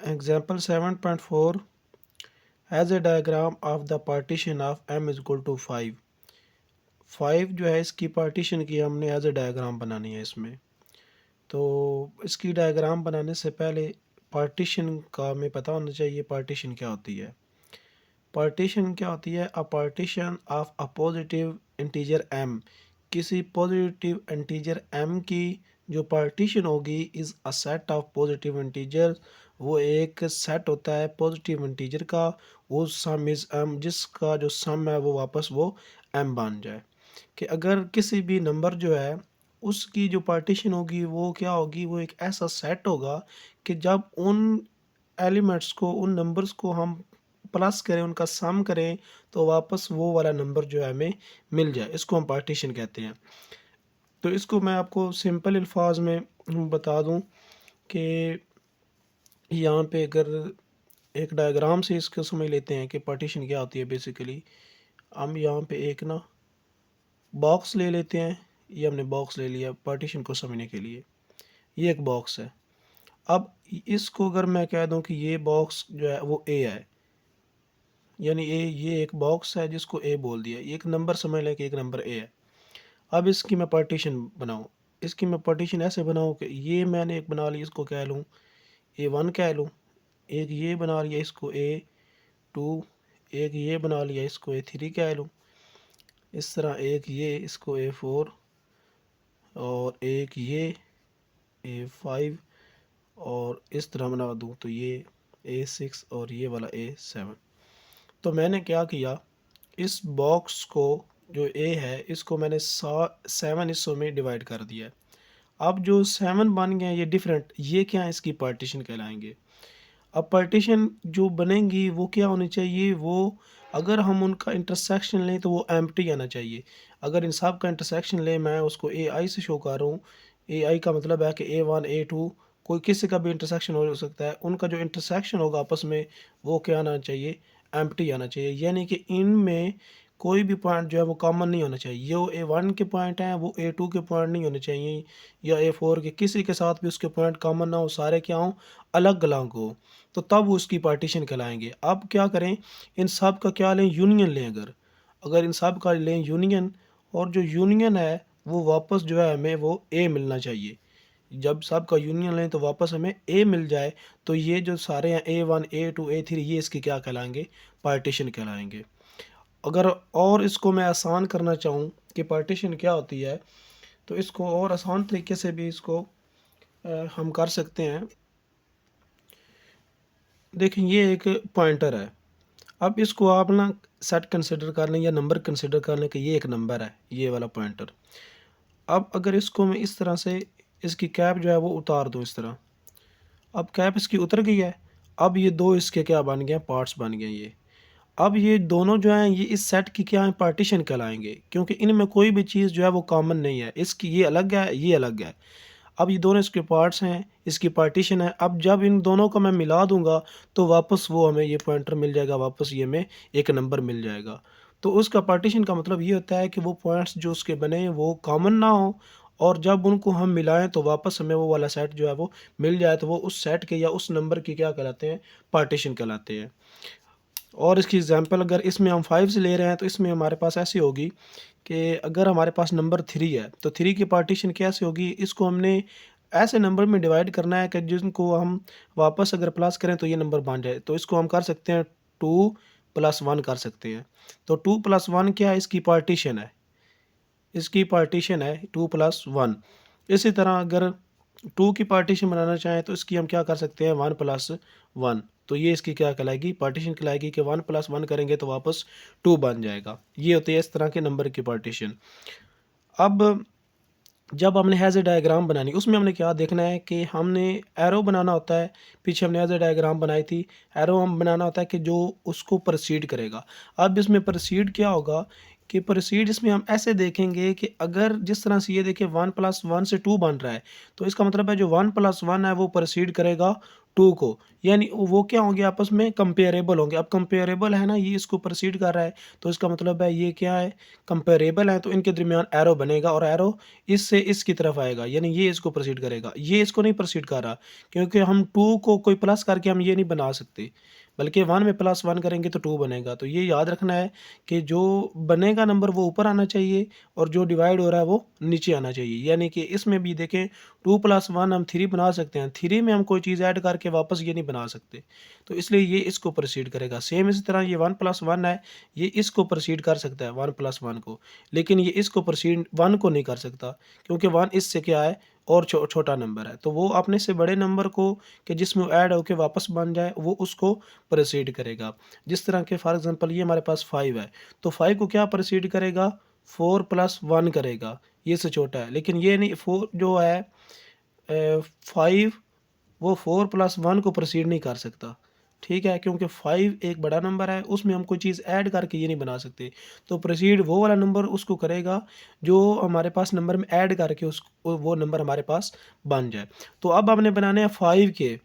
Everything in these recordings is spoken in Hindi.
Example 7.4 has a diagram of the partition of m is equal to 5। 5 जो है इसकी पार्टीशन की हमने एज ए डायग्राम बनानी है इसमें। तो इसकी डायग्राम बनाने से पहले पार्टीशन का हमें पता होना चाहिए पार्टीशन क्या होती है। पार्टीशन क्या होती है? A partition of a positive integer m, किसी पॉजिटिव इंटीजर m की जो पार्टीशन होगी is a set of positive integer, वो एक सेट होता है पॉजिटिव इंटीजर का, वो सम इज़ m, जिसका जो सम है वो वापस वो m बन जाए। कि अगर किसी भी नंबर जो है उसकी जो पार्टीशन होगी वो क्या होगी, वो एक ऐसा सेट होगा कि जब उन एलिमेंट्स को, उन नंबर्स को हम प्लस करें, उनका सम करें, तो वापस वो वाला नंबर जो है हमें मिल जाए, इसको हम पार्टीशन कहते हैं। तो इसको मैं आपको सिंपल अल्फाज में बता दूं कि यहाँ पे अगर एक डायग्राम से इसको समझ लेते हैं कि पार्टीशन क्या होती है। बेसिकली हम यहाँ पे एक ना बॉक्स ले लेते हैं, ये हमने बॉक्स ले लिया पार्टीशन को समझने के लिए। ये एक बॉक्स है। अब इसको अगर मैं कह दूं कि ये बॉक्स जो है वो ए है, यानी ये एक बॉक्स है जिसको ए बोल दिया, ये एक नंबर समझ लें कि एक नंबर ए है। अब इसकी मैं पार्टीशन बनाऊं, इसकी मैं पार्टीशन ऐसे बनाऊं कि ये मैंने एक बना ली, इसको कह लूँ A1 कह लूँ, एक ये बना लिया इसको A2, एक ये बना लिया इसको A3 कह लूँ, इस तरह एक ये इसको A4 और एक ये A5 और इस तरह बना दूँ तो ये A6 और ये वाला A7। तो मैंने क्या किया, इस बॉक्स को जो ए है इसको मैंने 7 हिस्सों में डिवाइड कर दिया है। अब जो 7 बन गए ये डिफरेंट, ये क्या है, इसकी पार्टीशन कहलाएंगे। अब पार्टीशन जो बनेंगी वो क्या होनी चाहिए, वो अगर हम उनका इंटरसेक्शन लें तो वो एम्प्टी आना चाहिए। अगर इन सब का इंटरसेक्शन लें, मैं उसको ए आई से शो कर रहा हूँ, ए आई का मतलब है कि A1 A2 कोई किसी का भी इंटरसेक्शन हो सकता है, उनका जो इंटरसेक्शन होगा आपस में वो क्या आना चाहिए, एम्प्टी आना चाहिए। यानी कि इनमें कोई भी पॉइंट जो है वो कॉमन नहीं होना चाहिए। जो A1 के पॉइंट हैं वो A2 के पॉइंट नहीं होने चाहिए, या A4 के, किसी के साथ भी उसके पॉइंट कॉमन ना हो, सारे क्या हों, अलग अलग हो, तो तब वो उसकी पार्टीशन कहलाएंगे। अब क्या करें, इन सब का क्या लें, यूनियन लें। अगर अगर इन सब का लें यूनियन, और जो यूनियन है वो वापस जो है हमें वो ए मिलना चाहिए। जब सब का यूनियन लें तो वापस हमें ए मिल जाए, तो ये जो सारे हैं A1 A2 A3 ये इसकी क्या कहलाएंगे, पार्टीशन कहलाएंगे। अगर और इसको मैं आसान करना चाहूँ कि पार्टीशन क्या होती है, तो इसको और आसान तरीके से भी इसको हम कर सकते हैं। देखें ये एक पॉइंटर है, अब इसको आप ना सेट कंसिडर कर लें या नंबर कंसिडर कर लें कि ये एक नंबर है, ये वाला पॉइंटर। अब अगर इसको मैं इस तरह से इसकी कैप जो है वो उतार दूँ इस तरह, अब कैप इसकी उतर गई है। अब ये दो इसके क्या बन गए, पार्ट्स बन गए ये। अब ये दोनों जो हैं ये इस सेट की क्या है, पार्टीशन कहलाएंगे, क्योंकि इनमें कोई भी चीज़ जो है वो कॉमन नहीं है। इसकी ये अलग है, ये अलग है। अब ये दोनों इसके पार्ट्स हैं, इसकी पार्टीशन है। अब जब इन दोनों को मैं मिला दूंगा तो वापस वो हमें ये पॉइंटर मिल जाएगा, वापस ये हमें एक नंबर मिल जाएगा। तो उसका पार्टीशन का मतलब ये होता है कि वो पॉइंट्स जो उसके बने वो कॉमन ना हो, और जब उनको हम मिलाएं तो वापस हमें वो वाला सेट जो है वो मिल जाए, तो वो उस सेट के या उस नंबर की क्या कहलाते हैं, पार्टीशन कहलाते हैं। और इसकी एग्जांपल अगर इसमें हम 5 से ले रहे हैं तो इसमें हमारे पास ऐसी होगी कि अगर हमारे पास नंबर 3 है तो 3 की पार्टीशन कैसे होगी, इसको हमने ऐसे नंबर में डिवाइड करना है कि जिनको हम वापस अगर प्लस करें तो ये नंबर बन जाए। तो इसको हम कर सकते हैं 2+1 कर सकते हैं। तो 2+1 क्या है, इसकी पार्टीशन है, इसकी पार्टीशन है 2+1। इसी तरह अगर 2 की पार्टीशन बनाना चाहें तो इसकी हम क्या कर सकते हैं, 1+1। तो ये इसकी क्या कहलाएगी, पार्टीशन कहलाएगी कि 1+1 करेंगे तो वापस 2 बन जाएगा। ये होती है इस तरह के नंबर की पार्टीशन। अब जब हमने हैज़ ए डायग्राम बनानी, उसमें हमने क्या देखना है कि हमने एरो बनाना होता है। पीछे हमने हैज़ ए डायग्राम बनाई थी, एरो हम बनाना होता है कि जो उसको प्रोसीड करेगा। अब इसमें प्रोसीड क्या होगा कि प्रोसीड इसमें हम ऐसे देखेंगे कि अगर जिस तरह से ये देखिए 1+1 से 2 बन रहा है, तो इसका मतलब है जो 1+1 है वो प्रोसीड करेगा टू को, यानी वो क्या होंगे आपस में कंपेरेबल होंगे। अब कंपेरेबल है ना, ये इसको प्रोसीड कर रहा है तो इसका मतलब है ये क्या है, कंपेरेबल है, तो इनके दरमियान एरो बनेगा और एरो इससे इसकी तरफ आएगा, यानी ये इसको प्रोसीड करेगा, ये इसको नहीं प्रोसीड कर रहा, क्योंकि हम टू को कोई प्लस करके हम ये नहीं बना सकते, बल्कि वन में प्लस वन करेंगे तो टू बनेगा। तो ये याद रखना है कि जो बनेगा नंबर वो ऊपर आना चाहिए और जो डिवाइड हो रहा है वो नीचे आना चाहिए। यानी कि इसमें भी देखें, टू प्लस वन हम थ्री बना सकते हैं, थ्री में हम कोई चीज़ ऐड करके वापस ये नहीं बना सकते, तो इसलिए ये इसको प्रोसीड करेगा। सेम इसी तरह ये वन प्लस वन है, ये इसको प्रोसीड कर सकता है वन प्लस वन को, लेकिन ये इसको प्रोसीड वन को नहीं कर सकता, क्योंकि वन इससे क्या है और छोटा नंबर है, तो वो अपने से बड़े नंबर को कि जिसमें ऐड होकर वापस बन जाए वो उसको प्रोसीड करेगा। जिस तरह के फॉर एग्जांपल ये हमारे पास 5 है, तो 5 को क्या प्रोसीड करेगा, 4 प्लस 1 करेगा, ये से छोटा है, लेकिन ये नहीं, 4 जो है 5 वो 4 प्लस 1 को प्रोसीड नहीं कर सकता, ठीक है, क्योंकि 5 एक बड़ा नंबर है, उसमें हम कोई चीज़ ऐड करके ये नहीं बना सकते। तो प्रोसीड वो वाला नंबर उसको करेगा जो हमारे पास नंबर में ऐड करके उस वो नंबर हमारे पास बन जाए। तो अब हमने बनाने हैं 5 के,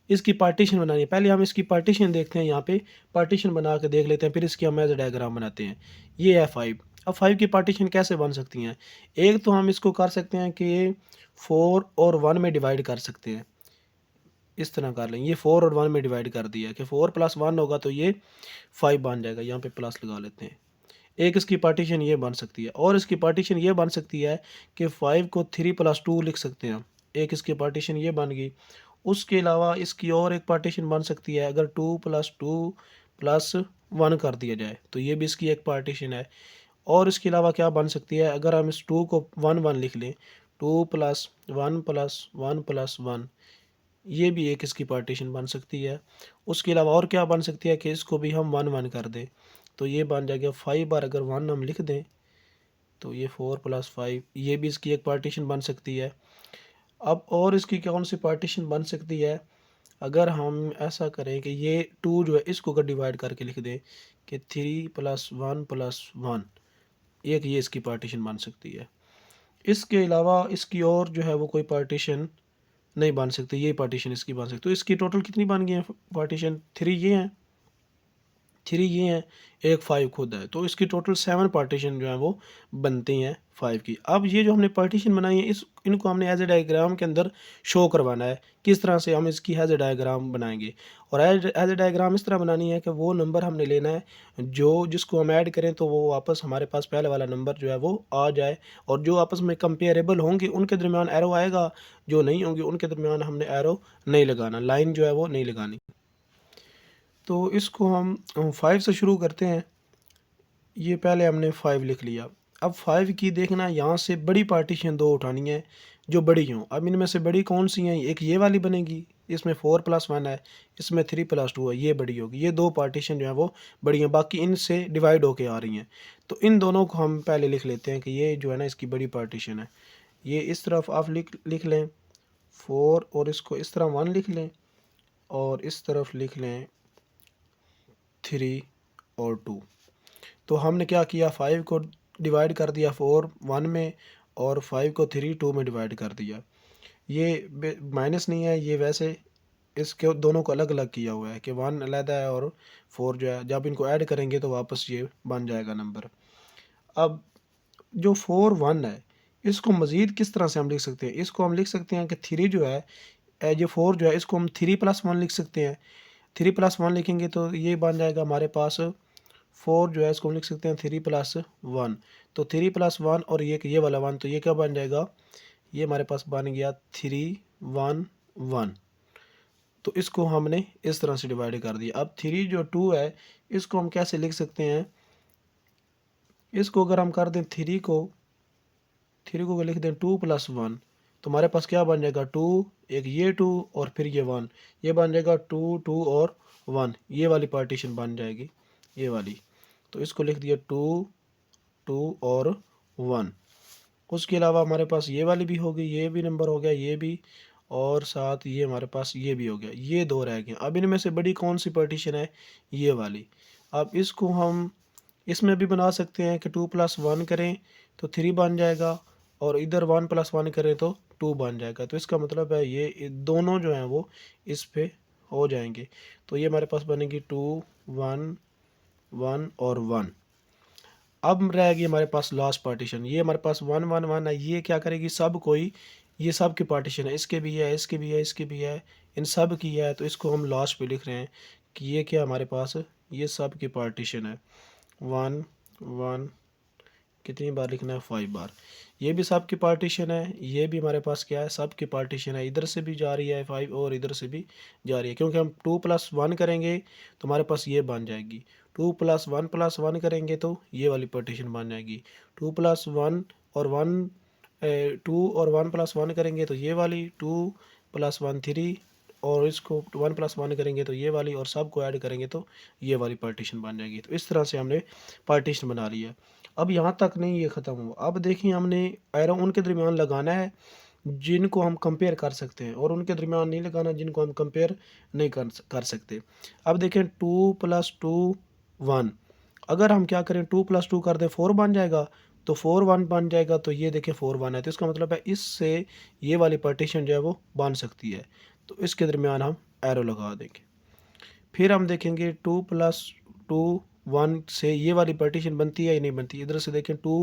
इसकी पार्टीशन बनानी है। पहले हम इसकी पार्टीशन देखते हैं, यहाँ पे पार्टीशन बना के देख लेते हैं, फिर इसकी हम एज डायग्राम बनाते हैं। ये है 5। अब 5 की पार्टीशन कैसे बन सकती हैं, एक तो हम इसको कर सकते हैं कि 4 और 1 में डिवाइड कर सकते हैं, इस तरह कर लें, ये 4 और 1 में डिवाइड कर दिया कि 4 प्लस 1 होगा तो ये 5 बन जाएगा, यहाँ पे प्लस लगा लेते हैं। एक इसकी पार्टीशन ये बन सकती है, और इसकी पार्टीशन ये बन सकती है कि 5 को 3 प्लस 2 लिख सकते हैं, एक इसकी पार्टीशन ये बन गई। उसके अलावा इसकी और एक पार्टीशन बन सकती है, अगर 2 प्लस 2 प्लस 1 कर दिया जाए तो ये भी इसकी एक पार्टीशन है। और इसके अलावा क्या बन सकती है, अगर हम इस 2 को 1 1 लिख लें, 2 प्लस 1 प्लस 1 प्लस 1, ये भी एक इसकी पार्टीशन बन सकती है। उसके अलावा और क्या बन सकती है कि इसको भी हम 1 1 कर दें, तो ये बन जाएगा 5 बार अगर 1 हम लिख दें तो ये 4 प्लस 5, ये भी इसकी एक पार्टीशन बन सकती है। अब और इसकी कौन सी पार्टीशन बन सकती है, अगर हम ऐसा करें कि ये 2 जो है इसको अगर डिवाइड करके लिख दें कि 3 प्लस 1 प्लस 1, एक ये इसकी पार्टीशन बन सकती है। इसके अलावा इसकी और जो है वो कोई पार्टीशन नहीं बन सकती, ये पार्टीशन इसकी बन सकती। तो इसकी टोटल कितनी बन गई है पार्टीशन, 3 ये हैं, 3 ये हैं, एक 5 खुद है, तो इसकी टोटल 7 पार्टीशन जो है वो बनती हैं 5 की। अब ये जो हमने पार्टीशन बनाई है इनको हमने एज ए डायग्राम के अंदर शो करवाना है। किस तरह से हम इसकी एज ए डायग्राम बनाएंगे, और एज ए डायग्राम इस तरह बनानी है कि वो नंबर हमने लेना है जो जिसको हम ऐड करें तो वो वापस हमारे पास पहले वाला नंबर जो है वो आ जाए, और जो आपस में कंपेरेबल होंगे उनके दरमियान एरो आएगा, जो नहीं होंगे उनके दरमियान हमने एरो नहीं लगाना, लाइन जो है वो नहीं लगानी। तो इसको हम 5 से शुरू करते हैं। ये पहले हमने 5 लिख लिया। अब 5 की देखना, यहाँ से बड़ी पार्टीशन 2 उठानी है जो बड़ी हों। अब इनमें से बड़ी कौन सी हैं, एक ये वाली बनेगी, इसमें 4 प्लस 1 है, इसमें 3 प्लस 2 है, ये बड़ी होगी। ये 2 पार्टीशन जो है वो बड़ी हैं, बाकी इनसे डिवाइड होके आ रही हैं। तो इन दोनों को हम पहले लिख लेते हैं कि ये जो है ना इसकी बड़ी पार्टीशन है। ये इस तरफ आप लिख लें 4, और इसको इस तरह 1 लिख लें, और इस तरफ लिख लें 3 और 2। तो हमने क्या किया, 5 को डिवाइड कर दिया 4 1 में, और 5 को 3 2 में डिवाइड कर दिया। ये माइनस नहीं है, ये वैसे इसके दोनों को अलग अलग किया हुआ है कि 1 अलग है और 4 जो है, जब इनको ऐड करेंगे तो वापस ये बन जाएगा नंबर। अब जो 4 1 है इसको मज़ीद किस तरह से हम लिख सकते हैं, इसको हम लिख सकते हैं कि 3 जो है, ये 4 जो है इसको हम 3 प्लस 1 लिख सकते हैं। 3 प्लस 1 लिखेंगे तो ये बन जाएगा हमारे पास 4 जो है इसको हम लिख सकते हैं 3 प्लस 1, तो 3 प्लस 1 और ये वाला 1, तो ये क्या बन जाएगा, ये हमारे पास बन गया 3 1 1। तो इसको हमने इस तरह से डिवाइड कर दिया। अब 3 जो 2 है इसको हम कैसे लिख सकते हैं, इसको अगर हम कर दें 3 को लिख दें 2 प्लस 1, तो हमारे पास क्या बन जाएगा 2, एक ये 2 और फिर ये 1, ये बन जाएगा 2 2 और 1, ये वाली पार्टीशन बन जाएगी, ये वाली। तो इसको लिख दिया 2 2 और 1। उसके अलावा हमारे पास ये वाली भी होगी, ये भी नंबर हो गया, ये भी, और साथ ये हमारे पास ये भी हो गया, ये 2 रह गए। अब इनमें से बड़ी कौन सी पार्टीशन है, ये वाली। अब इसको हम इसमें भी बना सकते हैं कि 2 प्लस 1 करें तो 3 बन जाएगा, और इधर 1 + 1 करें तो 2 बन जाएगा। तो इसका मतलब है ये दोनों जो हैं वो इस पे हो जाएंगे। तो ये हमारे पास बनेगी 2 1 1 और 1। अब रहेगी हमारे पास लास्ट पार्टीशन, ये हमारे पास 1 1 1 है। ये क्या करेगी, सब कोई, ये सब की पार्टीशन है, इसके भी है, इसके भी है, इसके भी है, इन सब की है। तो इसको हम लास्ट पे लिख रहे हैं कि ये क्या हमारे पास ये सब की पार्टीशन है। 1 1 कितनी बार लिखना है, 5 बार। ये भी सब की पार्टीशन है, ये भी हमारे पास क्या है, सब की पार्टीशन है। इधर से भी जा रही है 5 और इधर से भी जा रही है, क्योंकि हम 2 + 1 करेंगे तो हमारे पास ये बन जाएगी। 2 + 1 + 1 करेंगे तो ये वाली पार्टीशन बन जाएगी। 2 + 1 और 1 2 और 1 + 1 करेंगे तो ये वाली, 2 + 1 3 और इसको 1 + 1 करेंगे तो ये वाली, और सब को ऐड करेंगे तो ये वाली पार्टीशन बन जाएगी। तो इस तरह से हमने पार्टीशन बना लिया। अब यहाँ तक नहीं ये ख़त्म हुआ। अब देखिए हमने एरो उनके दरमियान लगाना है जिनको हम कंपेयर कर सकते हैं, और उनके दरमियान नहीं लगाना जिनको हम कंपेयर नहीं कर सकते। अब देखें 2 + 2 1, अगर हम क्या करें 2 + 2 कर दें 4 बन जाएगा, तो 4 1 बन जाएगा। तो ये देखें 4 1 है, तो इसका मतलब है इससे ये वाली पार्टीशन जो है वो बन सकती है। तो इसके दरमियान हम एरो लगा देंगे। फिर हम देखेंगे 2 + 2 1 से ये वाली पार्टीशन बनती है या नहीं बनती। इधर से देखें 2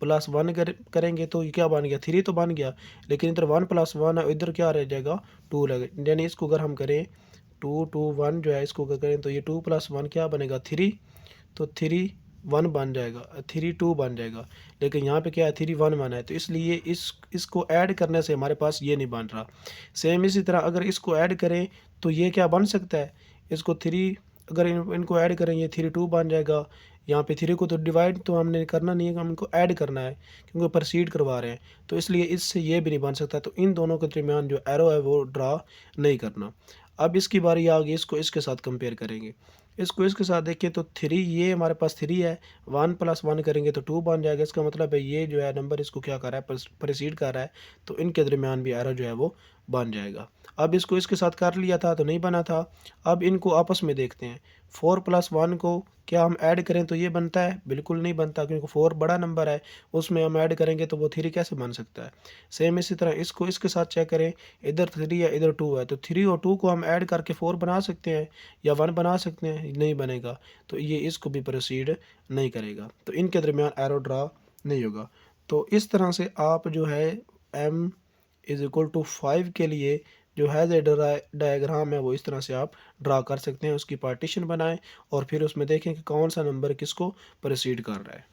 + 1 करेंगे तो ये क्या बन गया, 3 तो बन गया, लेकिन इधर 1 + 1 है, इधर क्या रह जाएगा, 2 रह गया। यानी इसको अगर हम करें 2 2 1 जो है, इसको अगर करें तो ये 2 + 1 क्या बनेगा, 3। तो 3 1 बन जाएगा, 3 2 बन जाएगा, लेकिन यहाँ पे क्या है, 3 1 1 है। तो इसलिए इसको ऐड करने से हमारे पास ये नहीं बन रहा। सेम इसी तरह अगर इसको ऐड करें तो ये क्या बन सकता है, इसको 3 अगर इनको ऐड करें ये 3 2 बन जाएगा। यहाँ पे 3 को तो डिवाइड तो हमने करना नहीं है, हम इनको ऐड करना है क्योंकि प्रोसीड करवा रहे हैं। तो इसलिए इससे ये भी नहीं बन सकता। तो इन दोनों के दरमियान जो एरो है वो ड्रा नहीं करना। अब इसकी बारी आ गई, इसको इसके साथ कंपेयर करेंगे। इसको इसके साथ देखिए तो 3, ये हमारे पास 3 है, 1 + 1 करेंगे तो 2 बन जाएगा। इसका मतलब है ये जो है नंबर इसको क्या कर रहा है, प्रोसीड कर रहा है। तो इनके दरमियान भी एरो जो है वो बन जाएगा। अब इसको इसके साथ कर लिया था तो नहीं बना था। अब इनको आपस में देखते हैं। 4 + 1 को क्या हम ऐड करें तो ये बनता है, बिल्कुल नहीं बनता, क्योंकि 4 बड़ा नंबर है, उसमें हम ऐड करेंगे तो वो 3 कैसे बन सकता है। सेम इसी तरह इसको इसके साथ चेक करें, इधर 3 है इधर 2 है, तो 3 और 2 को हम ऐड करके 4 बना सकते हैं या 1 बना सकते हैं, नहीं बनेगा। तो ये इसको भी प्रोसीड नहीं करेगा। तो इनके दरमियान एरो ड्रा नहीं होगा। तो इस तरह से आप जो है m = 5 के लिए जो है डायग्राम है वो इस तरह से आप ड्रा कर सकते हैं। उसकी पार्टीशन बनाएं और फिर उसमें देखें कि कौन सा नंबर किसको प्रोसीड कर रहा है।